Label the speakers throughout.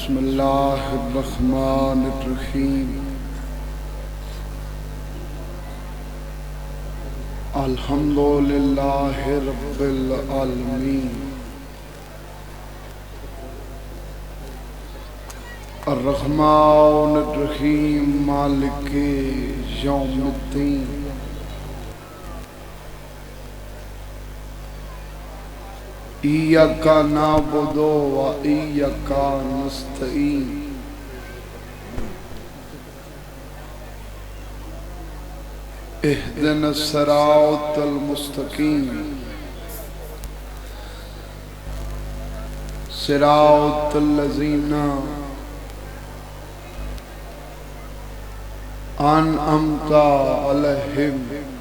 Speaker 1: بسم اللہ الرحمن الرحیم الحمد للہ رب العالمین الرحمن الرحیم مالک یوم الدین ایاک نعبد و ایاک نستعین اہدنا الصراط المستقیم صراط الذین انعمت علیہم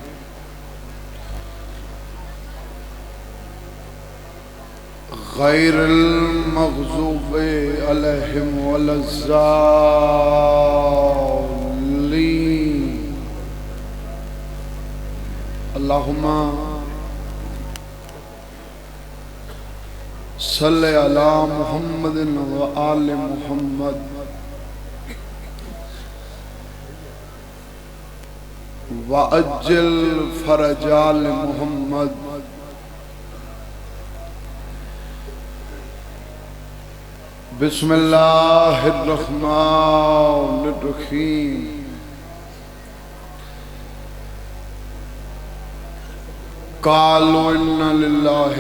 Speaker 1: غیر المغضوب علیہم ولا الضالین اللہم صلی علی محمد و آل محمد وعجل فرج آل محمد بسم اللہ الرحمن الرحیم قالوا انا للہ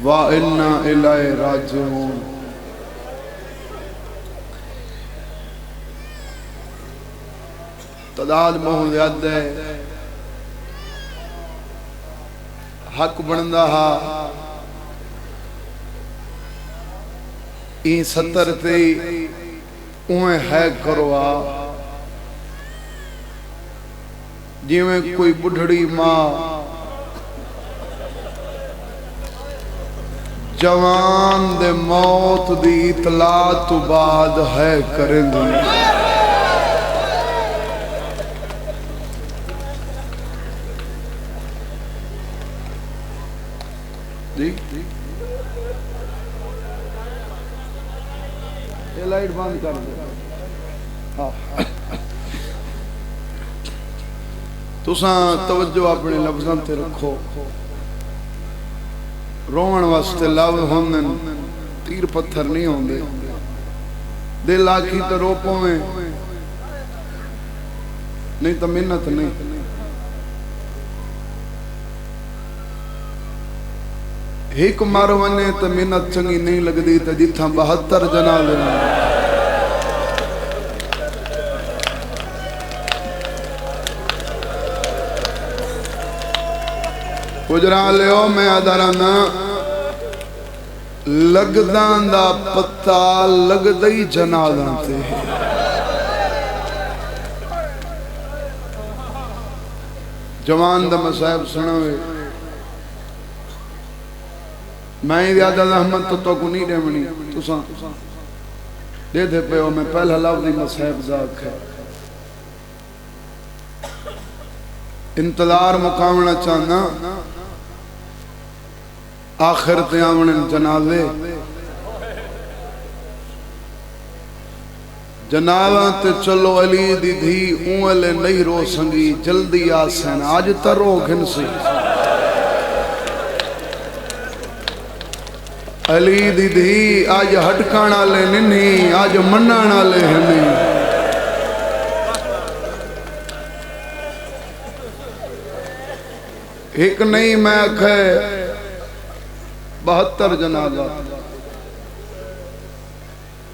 Speaker 1: وانا الیہ راجعون تعداد بہت زیادہ ہے حق بندا ہا این ستر تے اویں ہے کروا جیویں کوئی بڑھڑی ماں جوان دے موت دی اطلاع تو بعد ہے کریں دی یہ لائٹ بند کر دے تساں توجہ اپنے لفظاں تے رکھو رومن واسطے لفظ ہوندے تیر پتھر نہیں ہوندے دل آکھی تے رو پویں نہیں تو منت نہیں ایک مارو ونے تو منت چنگی نہیں لگ دی تو جتھاں 72 جنازے گجرا لیو میں ادارانا لگدان دا پتہ لگدائی جنازاں تے جوان دا مصائب سنوے میں زیادہ زحمت تو کو نہیں دیونی تساں دے دے پہ ہو میں پہلا لفظی مصحب ذاک ہے انتظار مقامنا چاہنا آخر تیامن جنازے جنازہ تے چلو علی دی دھی اونلے نہیں رو سنگی جلدی آسین آج ترو گھن سی علی دی دھی آج ہٹکانا لے ننی آج منانا لے ہنی ایک نہیں میں اکھے 72 جنازہ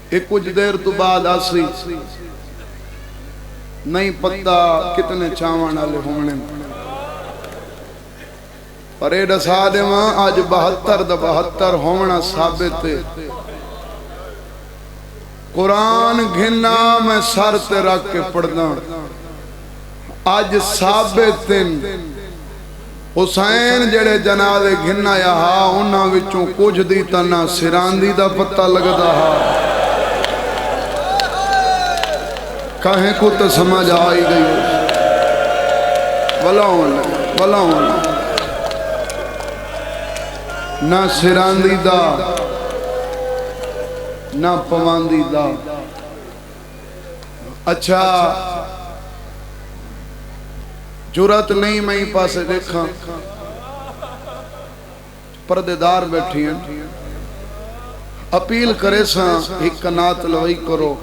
Speaker 1: ایک کچھ دیر تو بعد آسی نہیں پتہ کتنے چاوانا لے ہونے پر ایڈا سادے ماں آج 72 ہونا ثابت ہے قرآن گھنا میں سر تے رکھ کے پڑھنا آج ثابت حسین جڑے جنازے گھنا یا ہاں انہاں وچوں کچھ دی تنا سراندی دا پتہ لگدا ہاں کہیں کو تو سمجھ آئی گئی بلاؤں بلاؤں نہ سراندی دا نہ پواندی دا اچھا جرات نہیں میں پاسے دیکھا پردے دار بیٹھی ہیں اپیل کرے ساں ایک نات لوئی کرو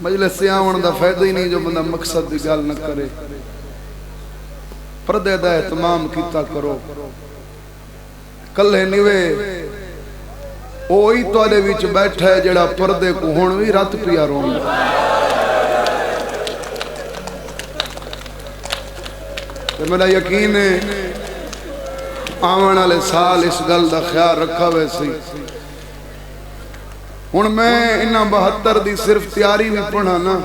Speaker 1: مجلس سے آون دا فائدہ ہی نہیں جو بندہ مقصد دی گال نہ کرے پردے دا اہتمام کیتا کرو کلے نیوے اوہی توڑے وچ بیٹھا ہے جڑا پردے کو ہونوی رات پیا رون میرا یقین ہے آمن والے سال اس گل دا خیال رکھا ویسی ہن میں انہاں 72 دی صرف تیاری بھی پڑھا نا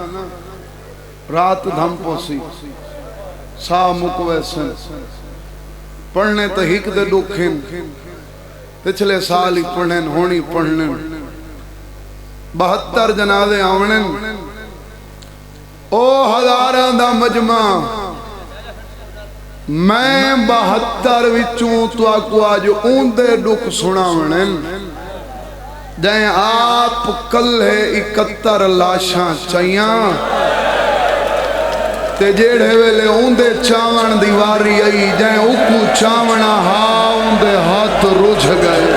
Speaker 1: رات دھم پوسی سا مکویسن پڑھنے تو ہک دے دکھن پچھلے سال ہی پڑھن ہونی پڑھن 72 جنازے آونن او ہزاراں دا مجمع میں 72 وچوں تو آکو آج اوندے دکھ سناونن جائیں آپ کل ہے 71 لاشاں چاہیاں تے جیڑے ویلے اوندے چاون دیواری آئی جائیں اوکو چاونا ہاں اوندے ہاتھ رجھ گئے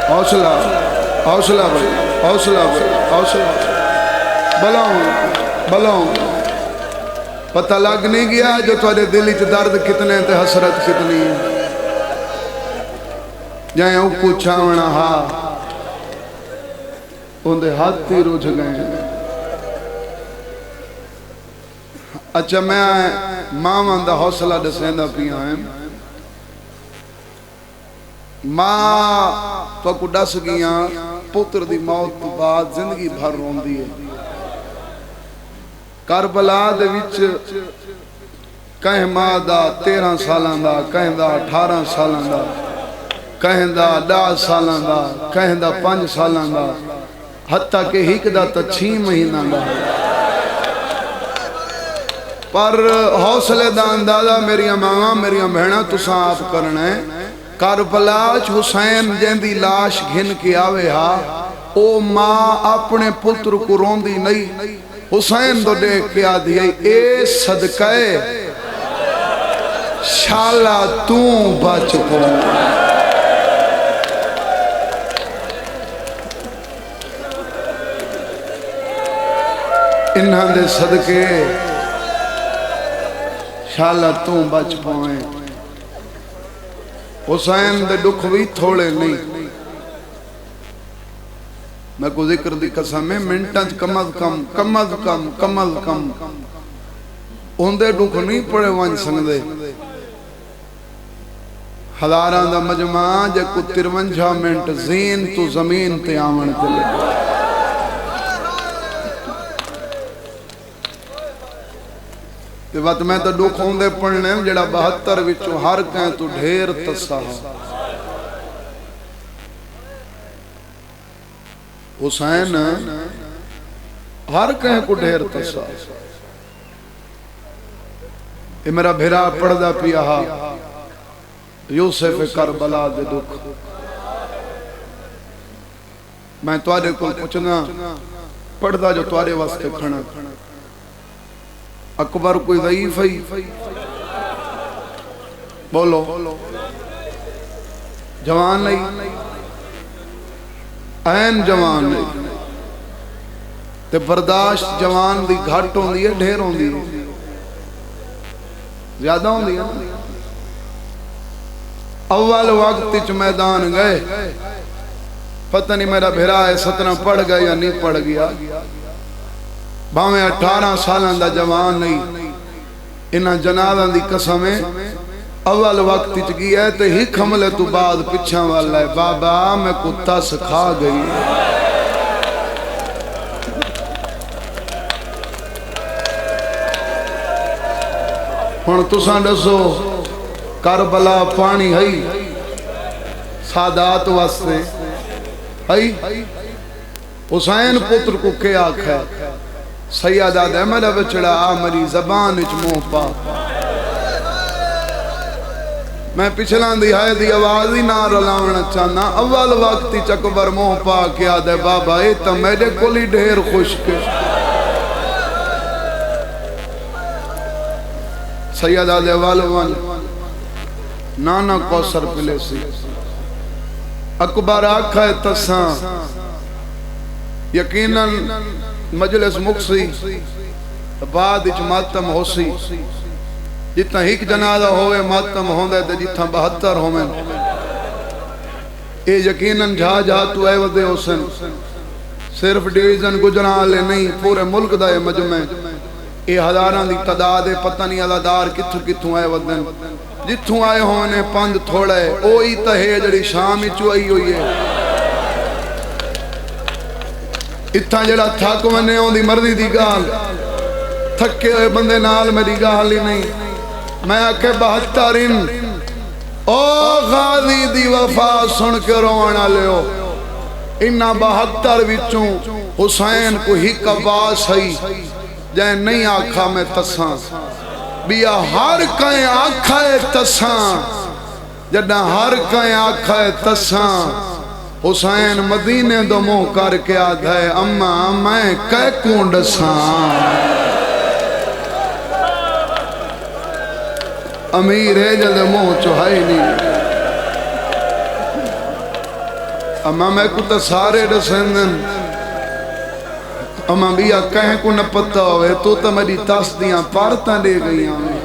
Speaker 1: حوصلہ حوصلہ بھائی حوصلہ بھائی حوصلہ بلاؤں پتہ لگ نہیں گیا جو تھوڑے دل اچ درد کتنے تے حسرت کتنی جائیں اوکو چاونا ہاں اوندے ہاتھ ہی رجھ گئے اچھا میں ماں دا حوصلہ دسیندہ پیا ہیں ماں تو کو دس گیاں پتر دی موت تو بعد زندگی بھر روندی ہے کربلا دے وچ کہیں ماں دا 13 سالاں دا کہیں دا 18 سالاں دا کہیں دا 10 سالاں دا کہیں دا 5 سالاں دا حتیٰ کہ ہک دا تا 6 مہینہ دا پر حوصلے دا اندازہ میری ماں میری بہنہ تساں آپ کرنا ہے کربلا حسین جیندی لاش گھن کے آوے ہا او ماں اپنے پتر کو روندی نہیں حسین دو دیکھ کے آدھی ہے اے صدقہ شالا توں بچ پوں انہاں دے صدقے شالا توں بچ پوئیں حسین دے دکھ بھی تھوڑے نہیں میں کو ذکر دی قسم ہے منٹاں کم از کم اوندے دکھ نہیں پڑے وانج سنگدے ہزاراں دا مجمع جے کو 53 منٹ زین تو زمین تے آمن تے لگا تے وقت میں تو دکھ ہوندے پڑھنے جڑا 72 وچوں ہر کہیں تو ڈھیر تسا حسین ہر کہیں کو ڈھیر تسا یہ میرا بھیرا پڑھدا پیا یوسف کربلا دے دکھ میں توارے کو پوچھنا پڑھدا جو توارے واسطے کھڑا اکبر کوئی ضعیف ہے بولو جوان نہیں این جوان نہیں تے برداشت جوان دی گھٹ ہوندی ہے ڈھیر ہوندی ہے زیادہ ہوندی ہے اول وقت چ میدان گئے پتہ نہیں میرا بھیرا ہے 17 پڑھ گیا یا نہیں پڑھ گیا باویں 18 سالاں دا جوان نہیں انہاں جنازاں دی قسم ہے اول وقت چ گیا تے ہک حملے تو بعد پچھاں والا ہے بابا میں کتا سکھا گئی ہن تساں دسو کربلا پانی ہے سادات واسطے ہے حسین پتر کو کیا آکھا ہے سیدہ دے میرا بچڑا آمری زبان اچ منہ پا میں پچھلان دی ہائے دی آوازی نہ رلاونا چاہنا اول وقتی چکبر منہ پا کیا دے بابا اے تا میرے کولی ڈھیر خوش کے سیدہ دے والوان نانا کوثر پلے سی اکبر آکھا ہے تساں یقیناً مجلس مکسی بعد اچ ماتم ہو سی جتنا ایک جنازہ ہوئے ماتم ہوندے تے جتنا 72 ہوئے اے یقیناً جھا جھا تو اے ودے حسن صرف ڈیویژن گجران لے نہیں پورے ملک دا اے مجمع اے ہزاران دی تعداد پتہ نہیں علادار کتھوں اے ودن جتھوں آئے ہونے پند تھوڑے اوئی تہے جڑی شامی چوئی ہوئی ہے اتھا جڑا تھاک ونے ہوں دی مرضی دی گال تھکے ہوئے بندے نال میری گال ہی نہیں میں آکے 72 او غازی دی وفا سن کے روانا لے ہو انہا 72 وچوں حسین کو ہی کباس ہے جائے نہیں آکھا میں تساں بیا ہر کہیں آکھا ہے تساں جڑا ہر کہیں آکھا ہے تساں حسین مدینے دو منہ کر کے آدھا ہے اماں میں کہہ کونڈ ساں امیر ہے جلد منہ چوہائی نہیں اماں میں کو تا سارے رسندن اماں بیا کہیں کو نہ پتہ ہوئے تو تا میری تاسدیاں پارتاں لے گئی آمیں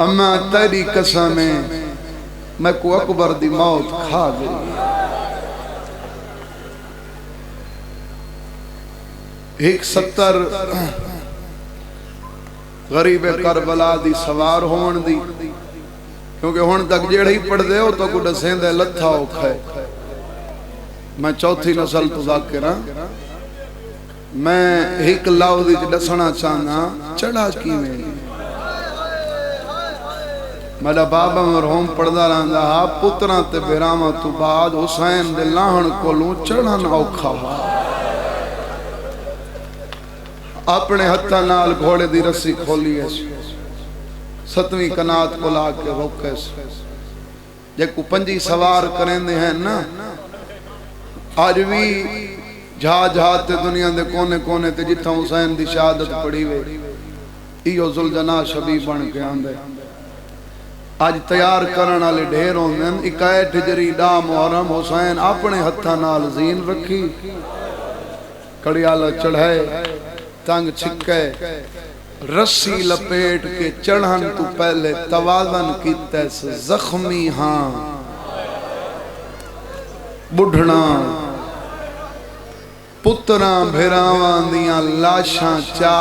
Speaker 1: اماں تیری قسمیں میں کو اکبر دی موت کھا گئی ایک 70 غریب کربلا دی سوار ہون دی کیونکہ ہون تک جیڑ ہی پڑھ دے ہو تو کو ڈسین دے لتھا ہو کھائے میں چوتھی نسل تو ذاکرہ میں ایک لاؤ دی ڈسنا چاہنا چڑھا کی میں میرا بابا مرحوم پڑھدا رہندا ہا پتراں تے بیراواں تو بعد حسین دے لاہن کولوں چڑھن اوکھا اپنے ہتھاں نال گھوڑے دی رسی کھولی ہے 7ویں کنات کو لا کے روکے جے کو 5 سوار کریں دے ہیں نا آج بھی جھا جھا تے دنیا دے کونے کونے تے جتھا حسین دی شہادت پڑھی وے ایو ذوالجناح شبی بن کے آندے آج تیار کرنا لے ڈھیر ہوندن 21 ہجری ڈا محرم حسین اپنے ہتھاں نال زین رکھی کڑیالا چڑھائے تنگ چھکے رسی لپیٹ کے چڑھن تو پہلے توازن کی تیس زخمی ہاں بڑھنا پتراں بھیراوان دیاں لاشاں چا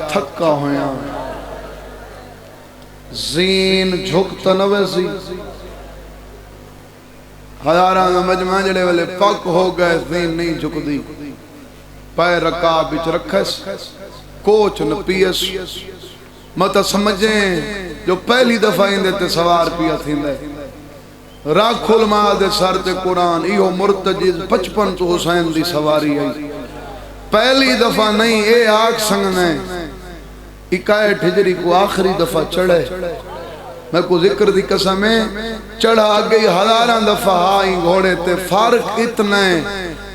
Speaker 1: تھکا ہویاں زین جھکتا نویسی ہزاراں مجمع جڑے والے پک ہو گئے زین نہیں جھک دی پائے رکا بچ رکھس کوچ نپیس متا سمجھیں جو پہلی دفعہ اندے تے سوار پیا تھیندے راکھ علماء دے سر تے قرآن ایہو مرتجز 55 تو حسین دی سواری آئی پہلی دفعہ نہیں اے آگ سنگنے 21 ہجری کو آخری دفعہ چڑھے میں کو ذکر دی قسمیں چڑھا گئی ہزاراں دفعہ آئی گھوڑے تے فارق اتنے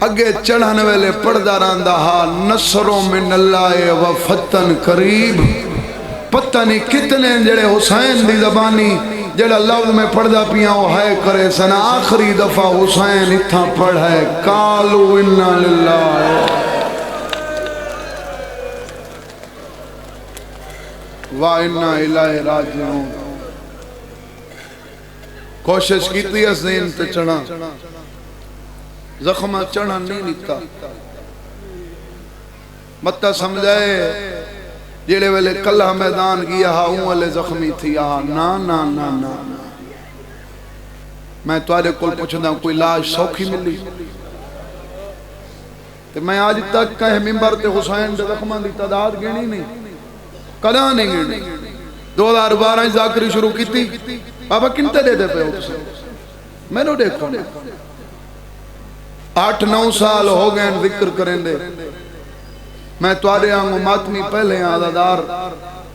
Speaker 1: اگے چڑھن ویلے پڑھدا رہندا ہا نصروں من اللہ و فتن قریب پتہ نہیں کتنے جڑے حسین دی زبانی جڑا لفظ میں پڑھدا پیاں وہ ہے کرے سنا آخری دفعہ حسین اتھا پڑھے قالو انا للہ و انا الیہ راجعون کوشش کیتی ہے زین تے چڑھا زخمہ چڑھا نہیں لیتا مطا سمجھائے جیڑے ویلے کلہ میدان گیا ہاں اون والے زخمی تھی آہا نا نا نا نا میں توارے کل پوچھتا ہوں کوئی لاش سوکھی ملی تو میں آج تک کہے ممبر تے حسین دے زخمہ دی تعداد گینی نہیں کدھا نہیں گینی 2012 ذاکری شروع کی تھی بابا کنتے دے دے پہ ہو میں نو دیکھو 8-9 سال ہو گئے ذکر کریں دے میں توارے آنگو ماتمی پہلے ہیں عددار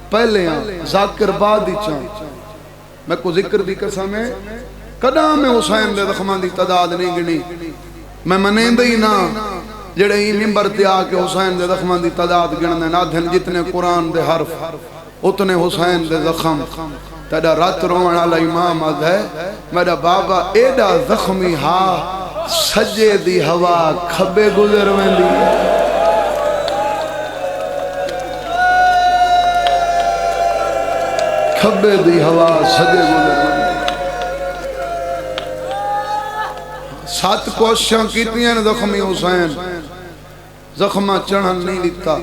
Speaker 1: پہلے ہیں ذاکر بعد ہی چاہاں میں کو ذکر دی قسم ہے کدا میں حسین دے زخمان دی تعداد نہیں گنی میں منین دے ہی نا جڑے ہی ممبر تے آکے حسین دے زخمان دی تعداد گننے نا دھن جتنے قرآن دے حرف اتنے حسین دے زخم تیڑا رات روان علی امام آد ہے میرا بابا ایڈا زخمی ہاں سجے دی ہوا کھبے گزر میں دی کھبے دی ہوا سجے گزر میں دی 7 کوششاں کیتی ہیں زخمی حسین زخمہ چڑھن نہیں دیتا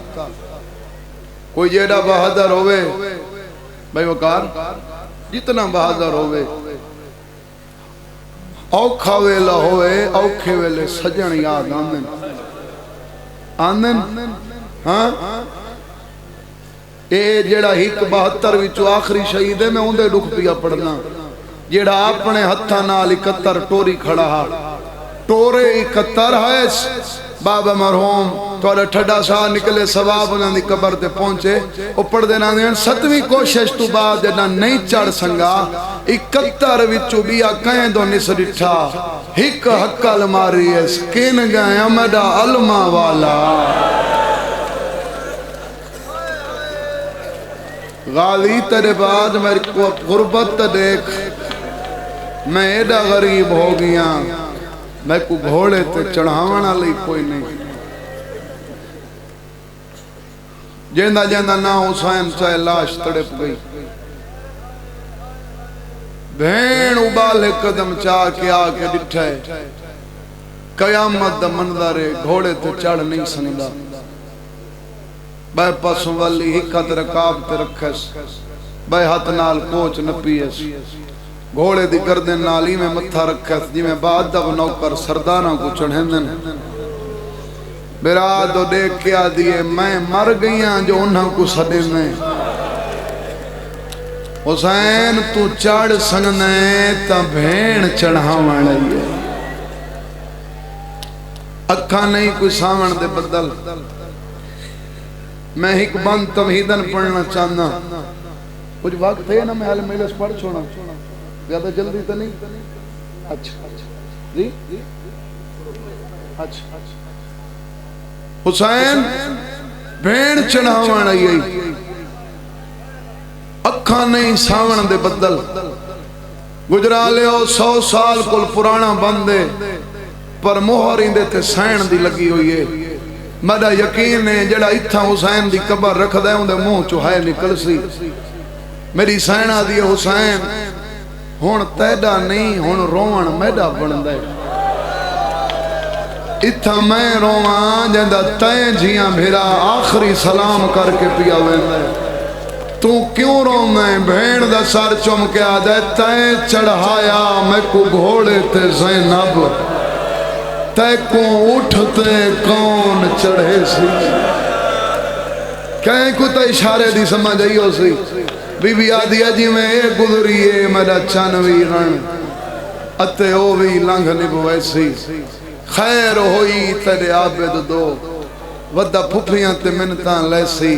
Speaker 1: کوئی جیڑا بہادر ہوئے بھائی وقار جتنا بہادر ہوئے اوکھا ویلہ ہوئے اوکھے ویلے سجن یاد آندن آندن ہاں اے جیڑا ہیک 72 وچو آخری شہید ہے میں اندے ڈکھ پیا پڑھنا جیڑا اپنے ہتھا نال 71 ٹوری کھڑا ہا ٹورے 71 ہے بابا مرحوم توڑا ٹھڑا سا نکلے ثواب انہاں دی قبر تے پہنچے او پڑھ دینا دیں 7ویں کوشش تو بعد جنا نہیں چڑھ سنگا 71 وچو بیا کہیں دو نسڑٹھا ہک حقل ماری ہے سکین گئے امدہ علمہ والا غالی تیرے بعد میری کو غربت دیکھ میں ایڈا غریب ہو گیا میں کو گھوڑے تے چڑھاونا لئی کوئی نہیں جیندہ جیندہ نا حسین چاہے لاش تڑپ گئی بھین ابالے قدم چاہ کے آکے ڈٹھائے قیامت دا منظر گھوڑے تے چڑھ نہیں سنگا بھائی پاسوں والی حکت رکاب تے رکھس بھائی ہاتھ نال کوچ نپیس گھوڑے دی گردن نالی میں متھا رکھس جی میں بعد دب نوکر سردانہ کو چڑھندن برادو دیکھ کیا دیئے میں مر گئیاں جو انہاں کو سڑنے حسین تو چڑھ سننے تا بھین چڑھاوان لئیے اکھا نہیں کوئی سامن دے بدل میں ایک بند توحیدن پڑھنا چاہنا کچھ وقت ہے نا میں حال میلس پڑھ چھوڑا زیادہ جلدی تو نہیں اچھا جی اچھا حسین بھین چڑھاوان آئی اکھاں نہیں ساون دے بدل گجرا لے ہو 100 سال کل پرانا بندے پر مہرین دے تے سین دی لگی ہوئی ہے مدہ یقین ہے جڑا اتھا حسین دی قبر رکھ دے ہوں دے منہ چوہائے نکل سی میری سینہ دی حسین ہون تیڑا نہیں ہون روان میڈا بن دے اتھا میں روان جندہ تین جیاں بھیرا آخری سلام کر کے پیا ویندے تو کیوں رو میں بھین دا سر چم کے آدھے تین چڑھایا میں کو گھوڑے تے زینب تے کو اٹھتے کون چڑھے سی کہیں کو تے اشارے دی سمجھ آئی ہو سی بی بی آدھیا جی میں اے گزریے میرا چانوی رن اتے او بھی لنگ نبوے سی خیر ہوئی تیرے عابد دو ودہ پھپیاں تے منتاں لے سی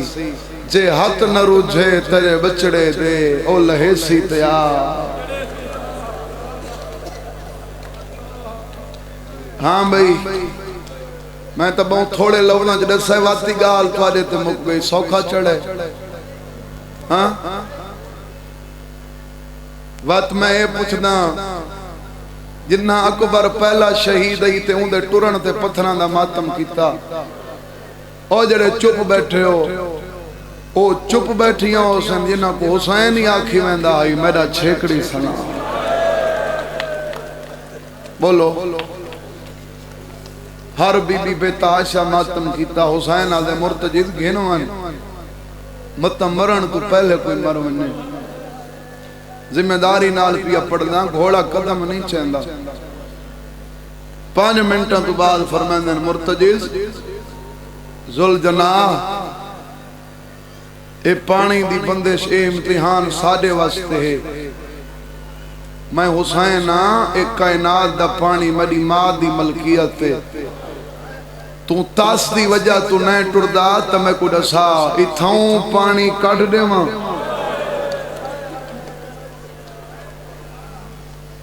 Speaker 1: جے ہاتھ نہ روجھے تیرے بچڑے دے او لہے سی تیا ہاں بھئی میں تو بہت تھوڑے لوگنا جڑے سہواتی گال توارے تے مک گئی سوکھا چڑھے ہاں وقت میں یہ پوچھنا جنہ اکبر پہلا شہید ہی تے اندے ٹرن تے پتھران دا ماتم کیتا او جڑے چپ بیٹھے ہو او چپ بیٹھیاں ہو سن جنہ کو حسین ہی آکھی ویندہ آئی میرا چھیکڑی سنا بولو ہر بی بی بیتا عائشہ ماتم کیتا حسین آدھے مرتجد گھنوان ماتم مرن تو پہلے کوئی مرنے ذمہ داری نال پیا پڑھنا گھوڑا قدم نہیں چہندہ 5 منٹوں تو بعد فرمائندن مرتجز ذل جناح اے پانی دی بندش اے امتحان ساڑے واسطے ہے میں حسین ہاں ایک کائنات دا پانی میری ماں دی ملکیت ہے تو تاس دی وجہ تو نہیں ٹردا تو میں کو دسا اتھاؤں پانی کٹ دے ماں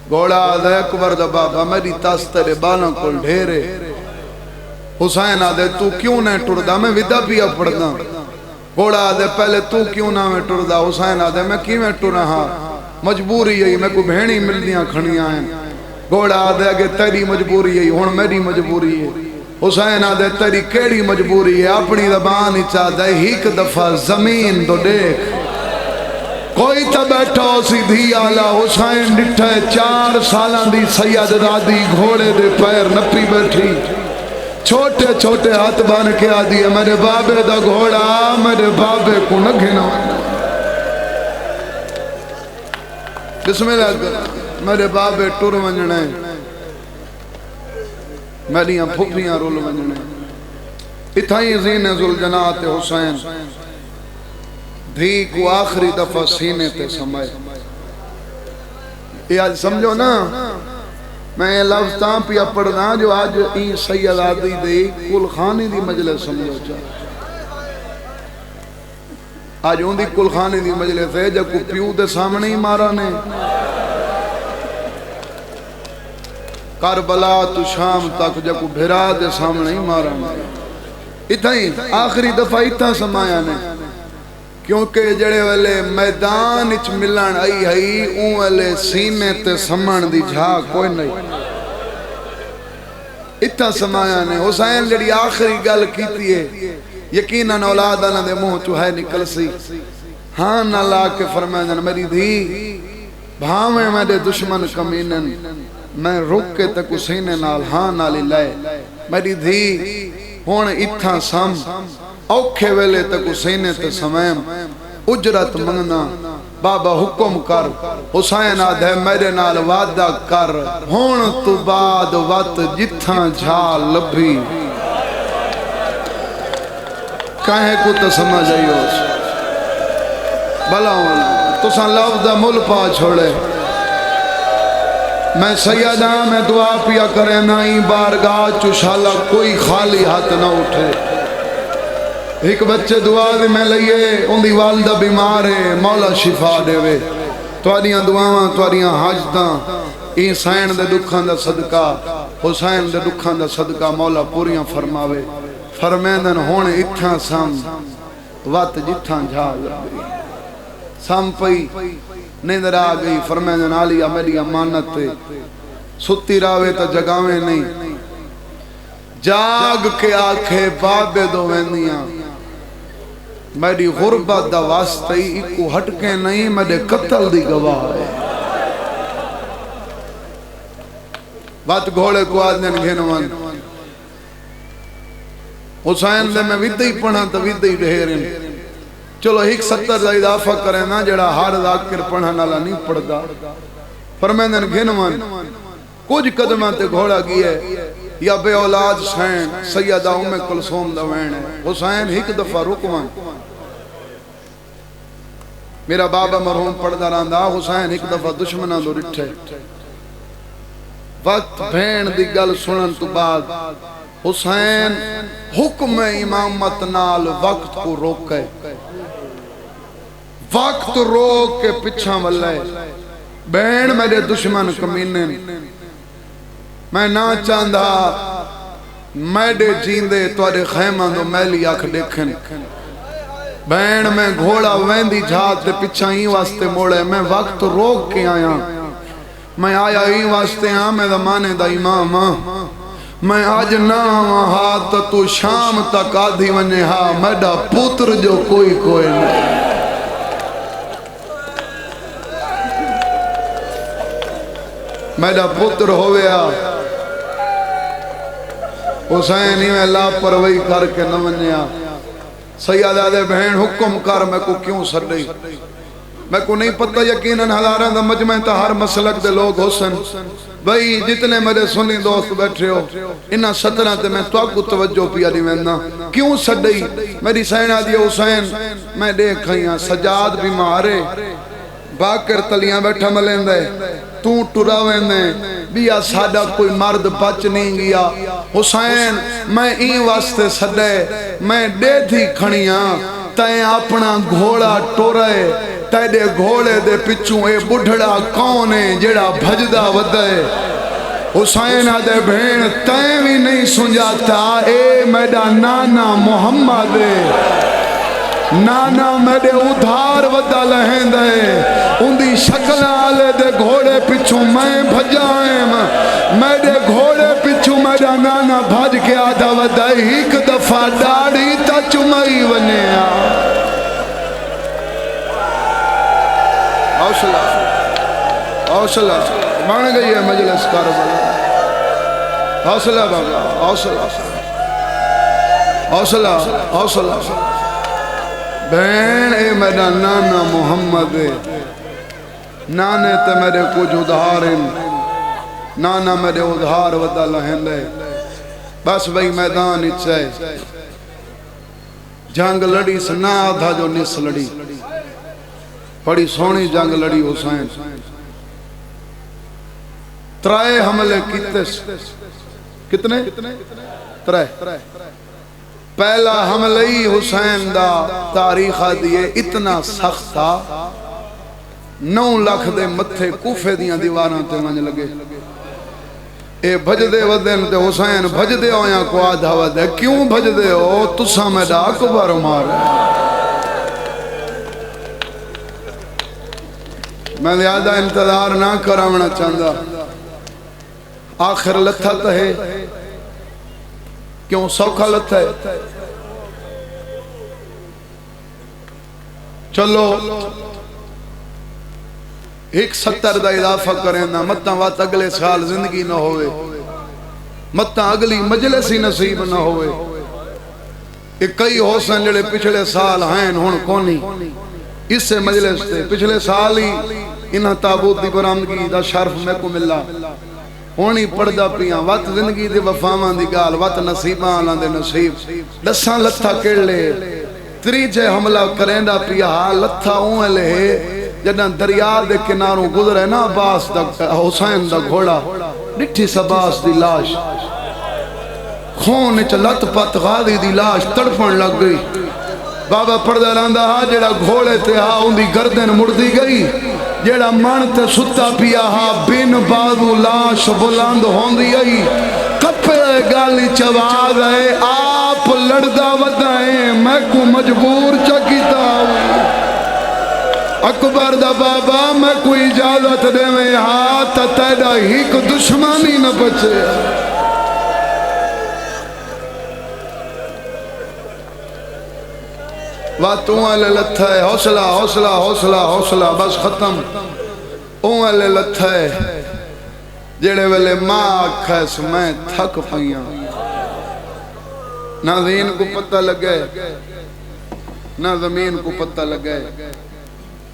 Speaker 1: گوڑا دے اکبر دا بابا میری تاس تیرے بالوں کو ڈھیرے حسین آدھے تو کیوں نہیں ٹردا میں ودا پیا پڑھنا گوڑا آدھے پہلے تو کیوں نہ میں ٹردا حسین آدھے میں کی میں ٹر رہا مجبوری ہے میں کو بہنی ملدیاں کھڑیاں ہیں گوڑا آدھے اگے تیری مجبوری ہے ہون میری مجبوری ہے حسین آدھے تیری کیڑی مجبوری ہے اپنی زبان ہی چاہتا ہے ایک دفعہ زمین تو دیکھ کوئی تا بیٹھا ہو سیدھی آلہ حسین ڈٹھے 4 سالان دی سید دادی گھوڑے دے پیر نپی بیٹھی چھوٹے چھوٹے ہاتھ بان کے آدھی ہے میرے بابے دا گھوڑا میرے بابے کو نہ گھنا بسم اللہ میرے بابے ٹر ونجنے میریاں پھپیاں رول ونجنے اتھائی زین ذوالجنات حسین دھی کو آخری دفعہ سینے تے سمائے یہ آج سمجھو نا میں یہ لفظ تاں پیا پڑھنا جو آج این سید آدھی دے کل خانی دی مجلس سمجھو چاہ آج ان دی کل خانی دی مجلس ہے جب کو پیو دے سامنے ہی مارا نے کربلا تو شام تک جب کو بھرا دے سامنے ہی مارا نے اتھائی آخری دفعہ اتھا سمایا نے کیونکہ جڑے والے میدان اچ ملان آئی ہائی اون والے سینے تے سمن دی جھا کوئی نہیں اتھا سمایا نے حسین جڑی آخری گل کیتی ہے یقیناً اولاد آنا دے منہ تو ہے نکل سی ہاں نہ لا کے فرمائے میری دھی بھاویں میرے دشمن کمینن میں رک کے تک سینے نال ہاں نالی لائے میری دھی ہون اتھا سم اوکھے ویلے تک سینے تے سمیم اجرت منگنا بابا حکم کر حسین آدھے میرے نال وعدہ کر ہون تو بعد وقت جتھاں جھال لبھی کہیں کو تو سمجھ آئی ہو بلا تو سن لفظ مل پا چھوڑے میں سیدہ میں دعا پیا کرے نائی بارگاہ چشالا کوئی خالی ہاتھ نہ اٹھے ایک بچے دعا دی میں لئیے ان دی والدہ بیمار ہے مولا شفا دے وے تواریاں دعاواں تواریاں حاجتاں این سین دے دکھان دا صدقہ حسین دے دکھان دا صدقہ مولا پوریاں فرماوے فرمیندن ہونے اتھاں سام وات جتھاں جھال لگئی سام پئی نیندر آ گئی فرمیندن آلیا میری امانت تے ستی راوے تا جگاویں نہیں جاگ کے آنکھیں بابے دو ویندیاں میری غربت دا واسطی ایکو ہٹکے نہیں میرے قتل دی گواہ ہے بات گھوڑے کو آدھن گھنوان حسین دے میں ویدہی پڑھا تو ویدہی ڈھیرن چلو ایک 70 دا اضافہ کریں نا جڑا ہار ذاکر پڑھا نالا نہیں پڑھدا فرمیندن گھنوان کچھ قدمہ تے گھوڑا گیا یا بے اولاد سین سیدہ ام کلثوم دا وین ہے حسین ایک دفعہ رکوان میرا بابا مرحوم پڑھدا رہندا حسین ایک دفعہ دشمناں دو ڈٹھے وقت بھین دی گل سنن تو بعد حسین حکم امامت نال وقت کو روکے وقت روک کے پچھاں والے بہن میرے دشمن کمینے میں نہ چاندھا میڈے جیندے توارے خیمہ دو میلی آکھ دیکھن بہن میں گھوڑا ویندی جھات دے پچھا ہی واسطے موڑے میں وقت روک کے آیا میں آیا ہی واسطے ہاں میں زمانے دا امام میں آج نہ ہاتھ تو شام تک آدھی ونجے ہاں میڈا پتر جو کوئی نہیں میڈا پتر ہویا حسین ہی میں لاپرواہی کر کے نہ ونجیا سیدہ دے بہن حکم کر میں کو کیوں سڑی میں کو نہیں پتہ یقیناً ہزاراں دا مجمع تا ہر مسلک دے لوگ حسن بھئی جتنے میرے سنی دوست بیٹھے ہو انہاں 17 تے میں تو کو توجہ پیا دی ویندنا کیوں سڑی میری سینہ دی حسین میں دیکھ ہیاں سجاد بھی مارے باکر تلیاں بیٹھا ملیں دے تو ٹراویں دے بیا ساڈا کوئی مرد بچ نہیں گیا حسین میں این واسطے سڈے میں دے تھی کھڑیاں تائیں اپنا گھوڑا ٹورے تیرے گھوڑے دے پچھوں اے بڑھڑا کون ہے جڑا بھجدا ودے حسین آدھے بھین تائیں بھی نہیں سنجاتا اے میڈا نانا محمد نانا میرے ادھار ودا لہن دے اندی شکل آلے دے گھوڑے پچھوں میں بھجائیں میرے گھوڑے پچھوں میرا نانا بھج کے آدھا ودا ایک دفعہ ڈاڑی تا چمائی ونیا حوصلہ حوصلہ مان گئی ہے مجلس کاربلا حوصلہ بابا حوصلہ حوصلہ حوصلہ بہن اے میرا نانا محمد نانے تے میرے کچھ ادھار نانا میرے ادھار ودا لہن دے بس بھئی میدان اچھے جنگ لڑی سنا آدھا جو نس لڑی بڑی سونی جنگ لڑی حسین ترائے حملے کیتے کتنے ترائے پہلا حملہی حسین دا تاریخہ دیئے اتنا سخت تھا 9 لاکھ دے متھے کوفے دیاں دیواراں تے منج لگے اے بھجدے ودن تے حسین بھجدے ہویاں کو آدھا ودے کیوں بھجدے ہو تسا میڈا اکبر مار میں زیادہ انتظار نہ کراونا چاہتا آخر لتھا تہے کیوں سوکھا لتھا ہے چلو 170 دا اضافہ کریں نا متاں وات اگلے سال زندگی نہ ہوئے متاں اگلی مجلس ہی نصیب نہ ہوئے ایک کئی حسین جڑے پچھلے سال ہیں ہون کونی اس سے مجلس تھے پچھلے سال ہی انہاں تابوت دی برآمدگی دا شرف میں کو ملا ہونی پڑھدا پیاں وقت زندگی دے وفاواں دی گال وقت نصیباں آلاں دے نصیب دساں لتھا کڑ لے تریجے حملہ کریندا پیا لتھا اون لے جداں دریا دے کناروں گزرے نا عباس دا حسین دا گھوڑا ڈٹھی سباس دی لاش خون وچ لت پت غازی دی لاش تڑپن لگ گئی بابا پڑھدا رہندا ہا جڑا گھوڑے تے ہا اون دی گردن مڑدی گئی جڑا من تے ستا پیا ہا بن بازو لاش بلند ہوندی آئی کپڑے گالی چوا گئے آپ لڑدا ودائیں میں کو مجبور چکیتا ہوئی اکبر دا بابا میں کوئی اجازت دے میں ہاتھ تیڑا ہی کو دشمانی نہ بچے واتوں والے لتھا ہے حوصلہ حوصلہ حوصلہ حوصلہ بس ختم اون والے لتھا ہے جڑے والے ماں آکھیس میں تھک پائیاں نہ زین کو پتہ لگے نہ زمین کو پتہ لگے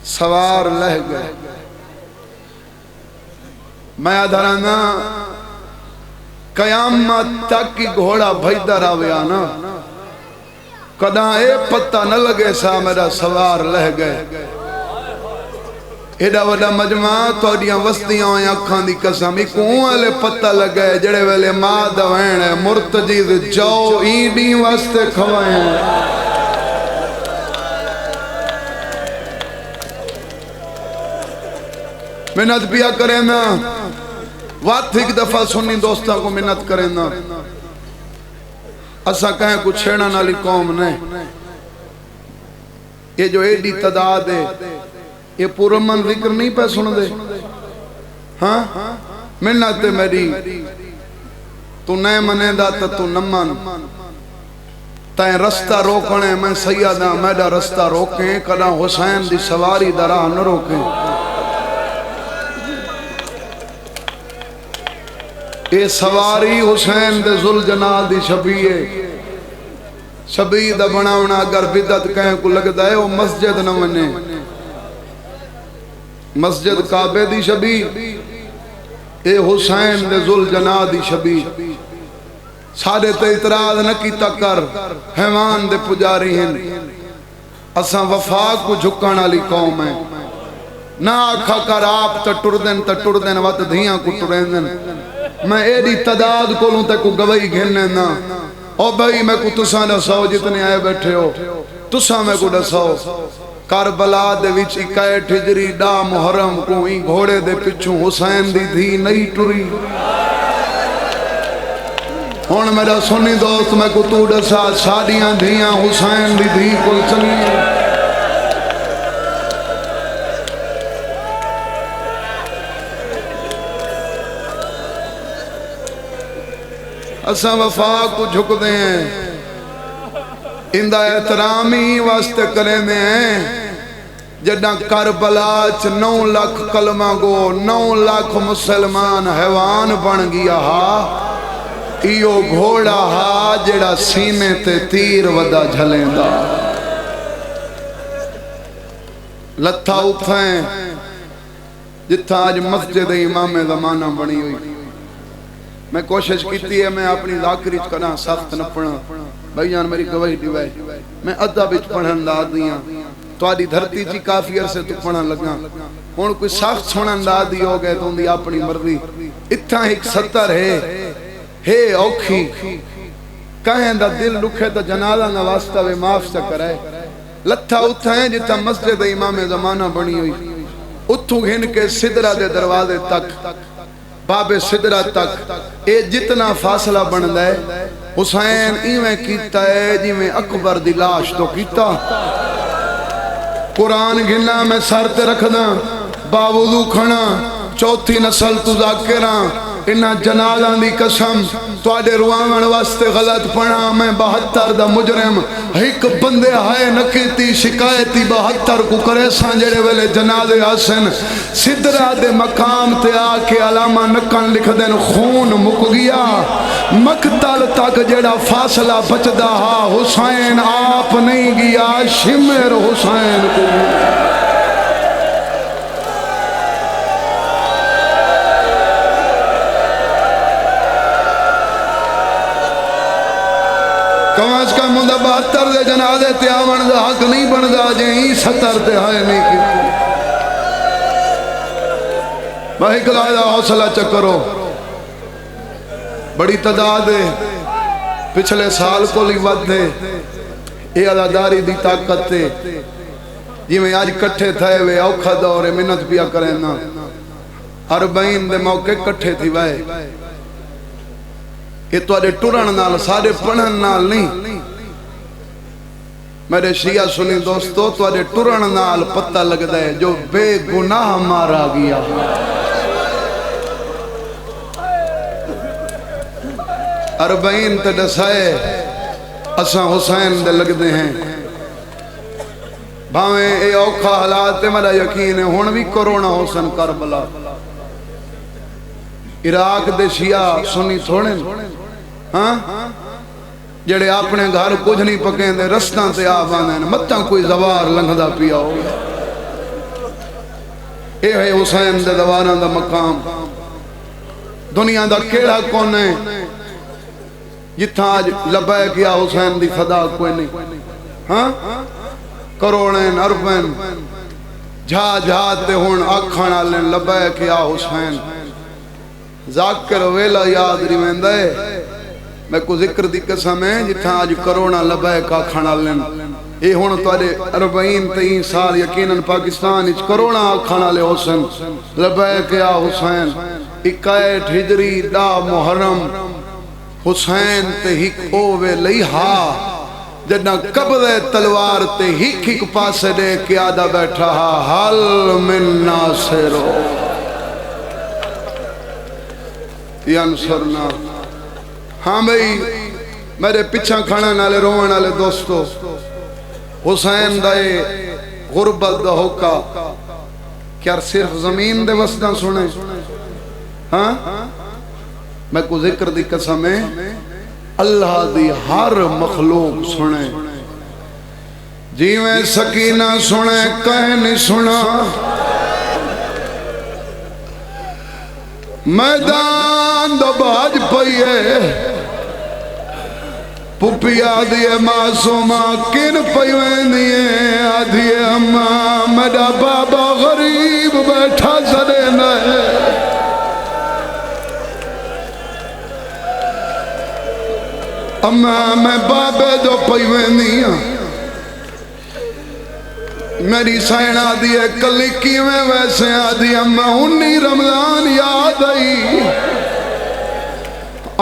Speaker 1: سوار لہ گئے میں ادھرانا قیامت تک کی گھوڑا بھیدہ راویا نا کداں اے پتہ نہ لگے سا میرا سوار لہ گئے ایڈا وڈا مجمع توڑیاں وستیاں ہوئیں اکھاں دی قسم ایک والے پتہ لگے جڑے ویلے ماں دوین ہے مرتجید جو ایڈی واسطے کھوائیں منت پیا کریں نا وات ایک دفعہ سنی دوستاں کو منت کریں نا اسا کہیں کچھ چھیڑا نالی قوم نے یہ جو ایڈی تعداد ہے یہ پورا من ذکر نہیں پہ سن دے ہاں منت میری تو نئے منے دا تو نمان تائیں رستہ روکنے میں سیدہ میڈا رستہ روکیں کداں حسین دی سواری درہ نہ روکیں اے سواری حسین دے ذوالجلال دی شبیہ شبیہ دا بناونا اگر بدعت کہیں کو لگتا ہے وہ مسجد نہ منے مسجد کعبے دی شبیہ اے حسین دے ذوالجلال دی شبیہ سارے تے اعتراض نہ کیتا کر حیوان دے پجاری ہیں اساں وفا کو جھکانا لی قوم ہے نہ آکھا کر آپ تا ٹر دین وات دھیاں کو ٹرین دین میں ایڈی تعداد کو لوں تے کو گواہی گھننے نا او بھائی میں کو تساں دساؤ جتنے آئے بیٹھے ہو تساں میں کو دساؤ کربلا دے وچ 61 ہجری دا محرم کو ہی گھوڑے دے پچھوں حسین دی دھی نہیں ٹری ہون میرا سنی دوست میں کو تو دسا ساڑیاں دھیاں حسین دی دھی کو چلی اساں وفا کو جھک دے ہیں اندہ احترامی واسطے کریں دے ہیں جڑا کربلا چ 9 لاکھ کلمہ گو 9 لاکھ مسلمان حیوان بن گیا ہا ایو گھوڑا ہا جڑا سینے تے تیر ودا جھلیں دا لتھا اٹھائیں جتھا آج مسجد امام زمانہ بنی ہوئی میں کوشش کیتی ہے میں اپنی ذاکری کرنا سخت نہ پڑھا بھائی جان میری گواہی دیوائے میں ادب وچ پڑھن دا دیاں تواڈی دھرتی چی کافی عرصے تو پڑھن لگا ہن کوئی سخت سنن دا دی ہو گئے تو اندی اپنی مرضی اتھا ایک 70 ہے اوکھی کہیں دا دل لکھے تو جنازہ نہ واسطہ وے معاف سے کرائے لتھا اتھا ہے جتا مسجد امام زمانہ بنی ہوئی اتھو گھن کے صدرہ دے دروازے تک باب صدرہ تک اے جتنا فاصلہ بن دے حسین ایویں کیتا ہے جی میں اکبر دی لاش تو کیتا قرآن گھنا میں سر تے رکھ دا باوضو کھنا چوتھی نسل تو ذاکراں انہا جنازہ دی قسم توڑے روامن واسطے غلط پڑھا میں 72 دا مجرم ایک بندے ہائے نکیتی شکایتی 72 کو کرے سانجڑے ویلے جنازے حسن صدرہ دے مقام تے آکے علامہ نکن لکھ دین خون مک گیا مقتل تک جڑا فاصلہ بچدا ہا حسین آپ نہیں گیا شمر حسین کو کم از کم مندہ 72 دے جنازے تے آون دا حق نہیں بندا جے ہی 70 تے ہائے نہیں کی بھائی کلائدہ حوصلہ چکرو بڑی تعداد ہے پچھلے سال کو لی ود ہے اے عداداری دی طاقت ہے جی میں آج کٹھے تھے وے اوکھا دورے منت پیا کریں نا 40 دے موقع کٹھے تھی وائے یہ تو آدھے ٹرن نال سارے پڑھن نال نہیں میرے شیعہ سنی دوستو تو آدھے ٹرن نال پتہ لگ دے جو بے گناہ مارا گیا 40 تے دسائے اساں حسین دے لگ دے ہیں بھاویں اے اوکھا حالات میرا یقین ہے ہون بھی کرونا حسن کربلا عراق دے شیعہ سنی تھوڑے ہاں جڑے اپنے گھر کچھ نہیں پکیں دے رستان تے آپ آنے متاں کوئی زوار لنگھدا پیا ہو اے ہے حسین دے دواران دا مقام دنیا دا کیڑا کونے جتھا آج لبائے کیا حسین دی فدا کوئی نہیں ہاں کروڑیں اربیں جھا تے ہون آکھانا لیں لبائے کیا حسین ذاکر ویلا یاد ریمین دے میں کو ذکر دی قسم ہے جتھا آج کروڑا لبائے کا کھانا لیں اے ہون تو آدھے 40-43 سال یقیناً پاکستان اچ کروڑا کھانا لے حسین لبائے کیا حسین 61 ہجری دا محرم حسین تے ہک اوے لئی ہا جدنا قبض تلوار تے ہک پاسے دے کے آدھا بیٹھا ہا حل من ناصرو ینصرنا ہاں بھئی میرے پچھا کھانا نالے روان نالے دوستو حسین دائے غربت دا ہوکا کیا صرف زمین دے وسطہ سنے ہاں میں کو ذکر دی قسم ہے اللہ دی ہر مخلوق سنے جی میں سکینہ سنے کہیں نہیں سنا میدان دو باج پئیے پپی آدھیے معصومہ کن پئیویں دیئے آدھیے اماں میڈا بابا غریب اما میں بابے دو پیویں میری سائن آدھی ہے کلی کیویں ویسے آدھی اما 19 رمضان یاد آئی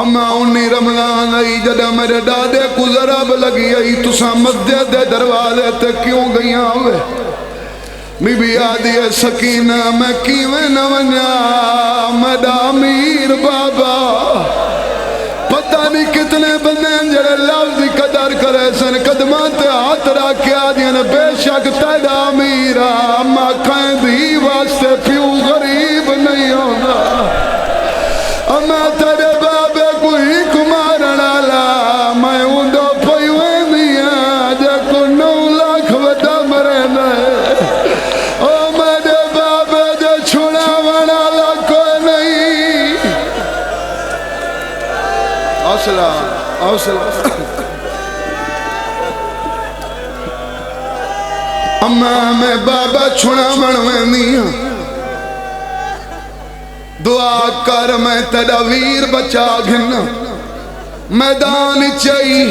Speaker 1: اما 19 رمضان آئی جدہ میرے ڈاڈے کو ضرب لگی آئی تساں مسجد دے دروازے تے کیوں گئیاں ہوئے بی بی آدھی ہے سکینہ میں کیویں نہ ونیا میرا امیر بابا پتہ نہیں کتنے بندے جڑے لفظ دی قدر کرے سن قدمات ہاتھ رکھے آدھی نے بے شک تیرا امیرا اما کہیں دی واسطے پیو غریب نہیں ہوگا اما تیرے بابے کو ہی کمارنا لا میں اندو پیویں دیا جے کو 9 لاکھ وڈا مرے نئے او میرے بابے جو چھوڑا وڑا لا کوئی نہیں حوصلہ حوصلہ اما میں بابا چھوڑا وڑویں دیا دعا کر میں تیرا ویر بچا گھنا میدان چاہی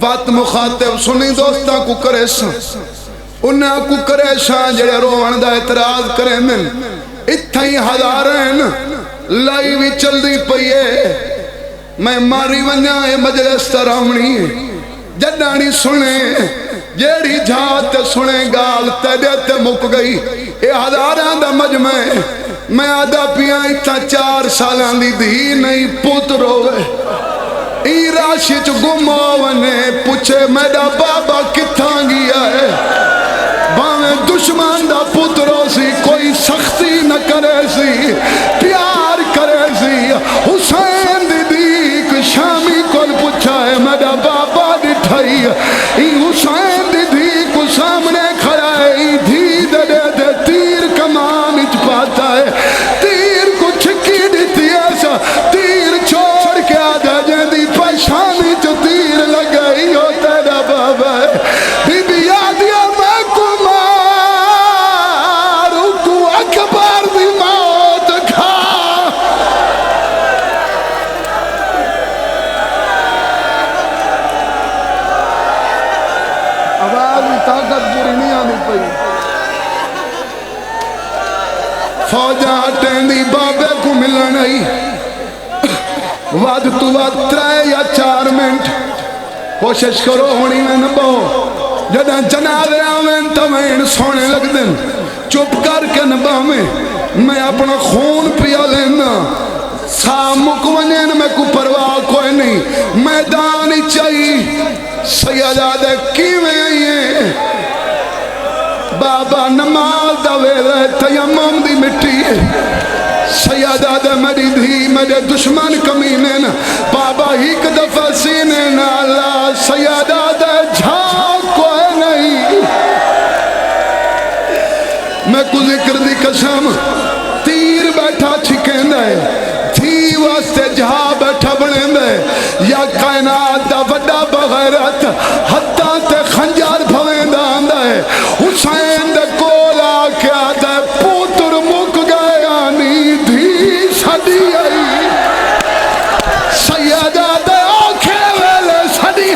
Speaker 1: بات مخاطب سنی دوستاں کو کرے ساں انہاں کو کرے شاں جڑے روان دا اعتراض کرے من اتھائی ہزارین لائی بھی چل دی پئیے میں ماری ونیا اے مجلس تراؤنی جڈانی سنے جیڑی جھات سنے گال تیرے تے مک گئی اے ہزاران دا مجمع میں آدھا پیاں اتنا 4 سالان دی دی نہیں پوت روے ای راشی چو گمونے پوچھے میرا بابا کتھاں گیا ہے باویں دشمن دا پوت رو سی کوئی سختی نہ کرے سی پیار کرے سی حسین دی دیکھ شامی کل پوچھا ہے میرا بابا ڈٹھائی ای حسین دی دیکھ سامنے کھڑا ہے ای دھی دے دے تیر کمان اچ پاتا ہے تیر کو چھکی دیتی ایسا تیر چھوڑ کے آدھا جیدی پیشانی جو تیر لگائی ہو تیرا بابا ہے بی بی آدھیا میں کو مارو کو اکبر دی موت کھا آواز طاقت پوری نہیں آنی پئی فوجہ ہٹیں دی بابے کو ملن آئی واد تو واد 3 یا 4 منٹ کوشش کرو ہونی میں نبو جدہ جنازے آویں توین سونے لگ دن چپ کر کے نبا میں اپنا خون پیا لینا سامک ونین میں کو پرواہ کوئی نہیں میدانی چاہی سیادہ کیویں آئیے بابا نماز دا ویلے تیمم دی مٹی سیادہ دے میری دھی میرے دشمن کمینے بابا ایک دفعہ سینے نالا سیادہ دے جھاگ کوئی نہیں میں کو ذکر دی قسم تیر بیٹھا چھکیں دے تھی واسطے جہاں بیٹھا بڑھیں دے یا کائنات دا وڈا بغیرت حتیٰ تے خنجار بھویں دا آندہ ہے حسین دے کولا کیا دے پوتر مک گئے آنی دھی سڑی آئی سیادہ دے آنکھے ویلے سڑی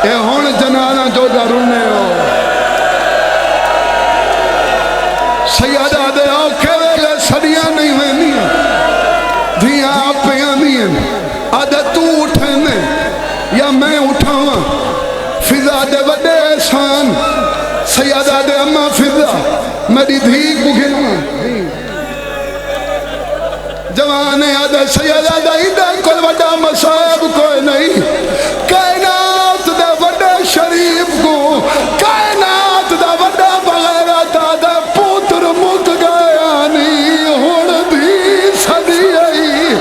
Speaker 1: اے ہون جنانا جو دا رونے ہو سیادہ دے آنکھے ویلے سڑیاں نہیں ہوئے دھیاں آپ پہ آنیاں آدھے تو اٹھنے یا میں اٹھاواں فضا دے وڈے احسان سیادہ دے اما فضا میری دھی کو گھنواں جوانے آدھے سیادہ دے ایدہ کوئی وڈا مصائب کوئی نہیں کائنات دے وڈے شریف کو کائنات دے وڈا بغیرت آدھے پوتر مک گیا نہیں ہون دھی سڑی آئی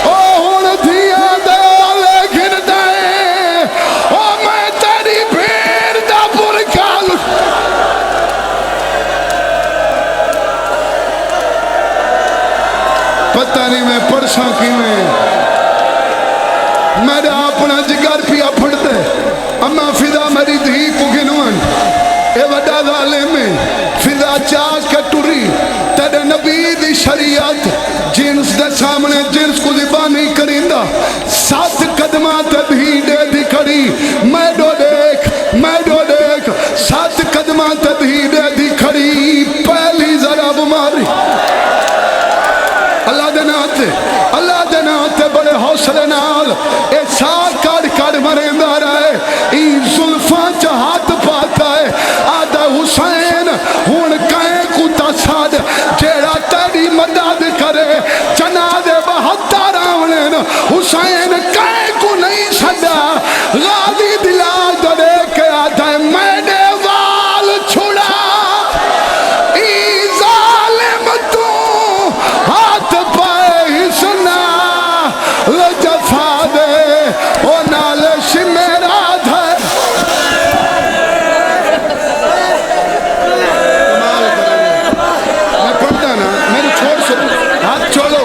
Speaker 1: او ہون دھی آدھے آلے گھن دائے او میں تیری بھیر دا برکال پتہ نہیں میں پرسوں کی میرا اپنا جگر پیا پھڑتے اما فضا میری دھی کو گنوان اے وڈا ظالم میں فضا چاہ کے ٹوری تیرے نبی دی شریعت حسین کہے کو نہیں سدا غازی دلا جڑے کے آتا ہے میں نے وال چھڑا ای ظالم تو ہاتھ پائے ہی سنا جفا دے او نالش میرا دھر میں پڑھتا نا میری چھوڑ سے ہاتھ چھوڑو